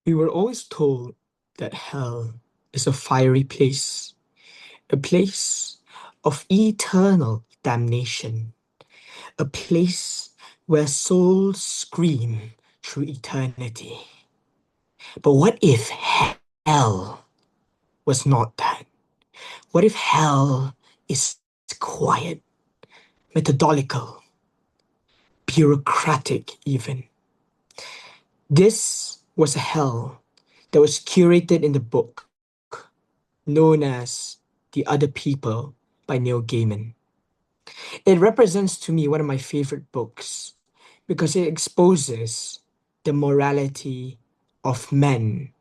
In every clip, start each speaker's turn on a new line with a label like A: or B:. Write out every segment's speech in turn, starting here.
A: We were always told that hell is a fiery place, a place of eternal damnation, a place where souls scream through eternity. But what if hell was not that? What if hell is quiet, methodological, bureaucratic even? This was a hell that was curated in the book known as The Other People by Neil Gaiman. It represents to me one of my favorite books because it exposes the morality of men,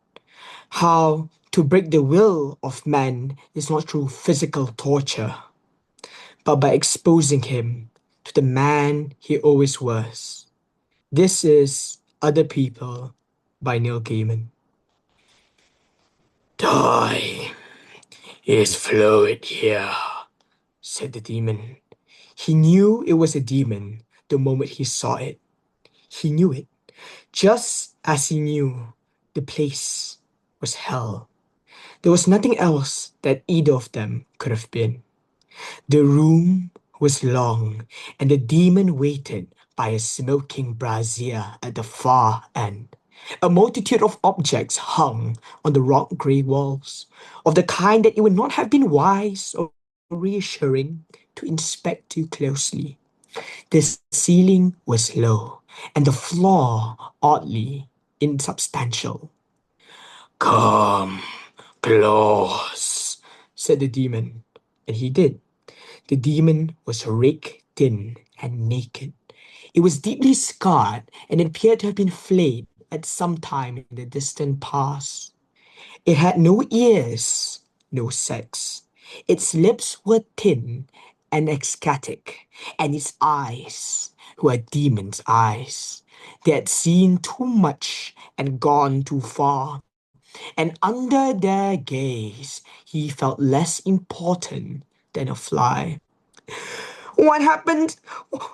A: how to break the will of man is not through physical torture, but by exposing him to the man he always was. This is Other People by Neil Gaiman. Time is fluid here, said the demon. He knew it was a demon the moment he saw it. He knew it, just as he knew the place was hell. There was nothing else that either of them could have been. The room was long, and the demon waited by a smoking brazier at the far end. A multitude of objects hung on the rock grey walls, of the kind that it would not have been wise or reassuring to inspect too closely. The ceiling was low, and the floor oddly insubstantial. Come close, said the demon, and he did. The demon was rake thin and naked. It was deeply scarred and it appeared to have been flayed at some time in the distant past. It had no ears, no sex. Its lips were thin and ecstatic, and its eyes were demon's eyes. They had seen too much and gone too far, and under their gaze he felt less important than a fly. What happened?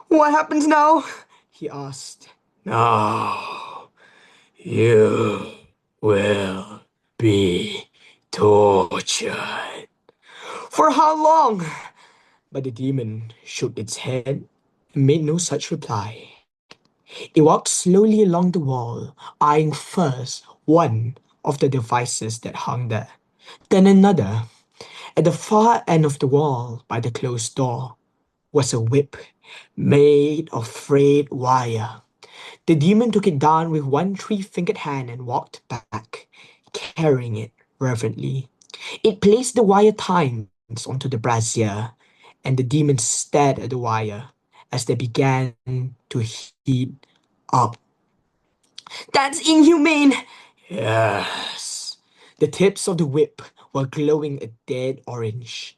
A: What happens now? He asked. Now you will be tortured. For how long? But the demon shook its head and made no such reply. It walked slowly along the wall, eyeing first one of the devices that hung there, then another. At the far end of the wall, by the closed door, was a whip made of frayed wire. The demon took it down with one three-fingered hand and walked back, carrying it reverently. It placed the wire tines onto the brazier, and the demon stared at the wire as they began to heat up. That's inhumane! Yes. The tips of the whip were glowing a dead orange.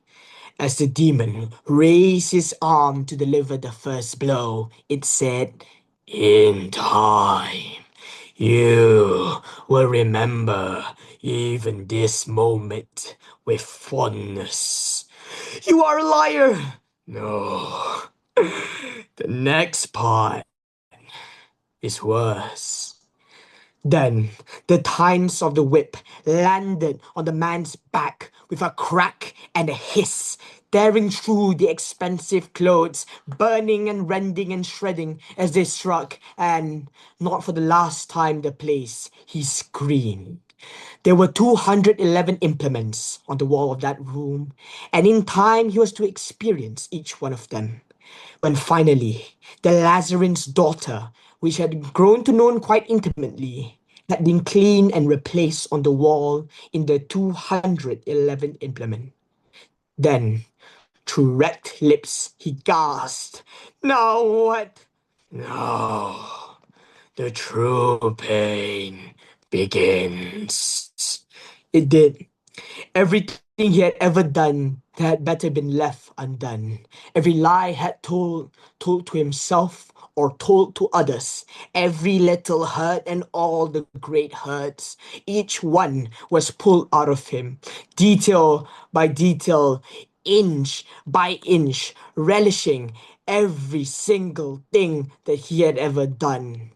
A: As the demon raised his arm to deliver the first blow, it said, In time, you will remember even this moment with fondness. You are a liar! No. The next part is worse. Then the tines of the whip landed on the man's back with a crack and a hiss, tearing through the expensive clothes, burning and rending and shredding as they struck, and not for the last time the place, he screamed. There were 211 implements on the wall of that room, and in time he was to experience each one of them. When finally, the Lazarin's daughter, which had grown to know quite intimately, had been cleaned and replaced on the wall in the 211th implement. Then, through wrecked lips, he gasped, Now what? Now, the true pain begins. It did. Everything he had ever done that had better been left undone. Every lie had told to himself or told to others. Every little hurt and all the great hurts. Each one was pulled out of him, detail by detail, inch by inch, relishing every single thing that he had ever done.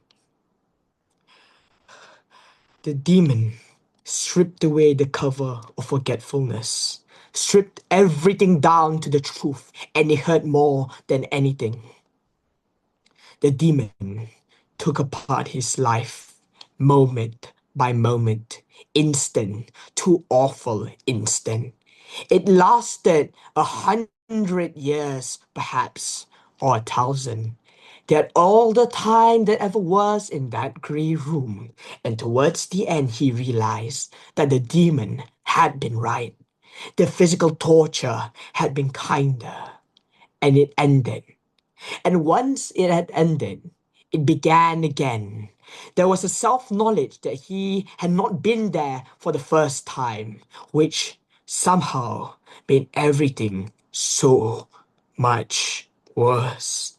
A: The demon stripped away the cover of forgetfulness, stripped everything down to the truth, and it hurt more than anything. The demon took apart his life, moment by moment, instant to awful instant. It lasted 100 years, perhaps, or 1,000. That all the time that ever was in that grey room, and towards the end he realized that the demon had been right. The physical torture had been kinder, and it ended. And once it had ended, it began again. There was a self knowledge that he had not been there for the first time, which somehow made everything so much worse.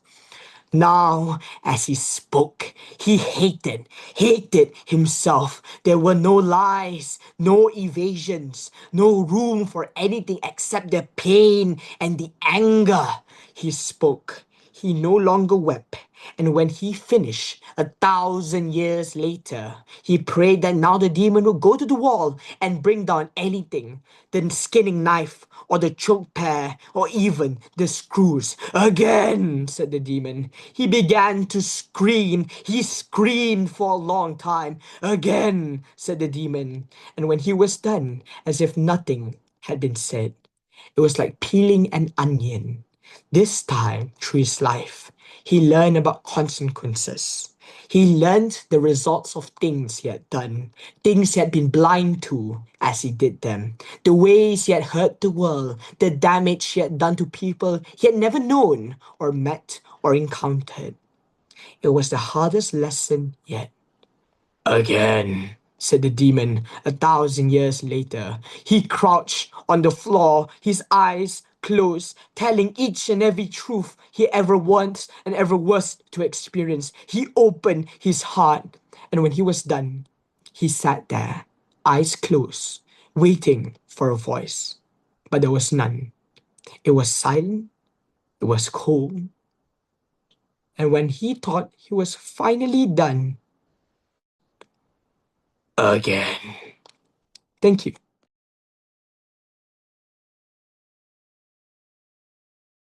A: Now, as he spoke, he hated himself. There were no lies, no evasions, no room for anything except the pain and the anger. He spoke. He no longer wept. And when he finished, 1,000 years later, he prayed that now the demon would go to the wall and bring down anything, the skinning knife, or the choke pear, or even the screws. Again, said the demon. He began to scream. He screamed for a long time. Again, said the demon. And when he was done, as if nothing had been said, it was like peeling an onion. This time, through his life, he learned about consequences. He learned the results of things he had done, things he had been blind to as he did them, the ways he had hurt the world, the damage he had done to people he had never known or met or encountered. It was the hardest lesson yet. Again, said the demon 1,000 years later. He crouched on the floor, his eyes closed, telling each and every truth he ever wants and ever was to experience. He opened his heart, and when he was done, he sat there, eyes closed, waiting for a voice. But there was none. It was silent, it was cold, and when he thought he was finally done, again. Thank you.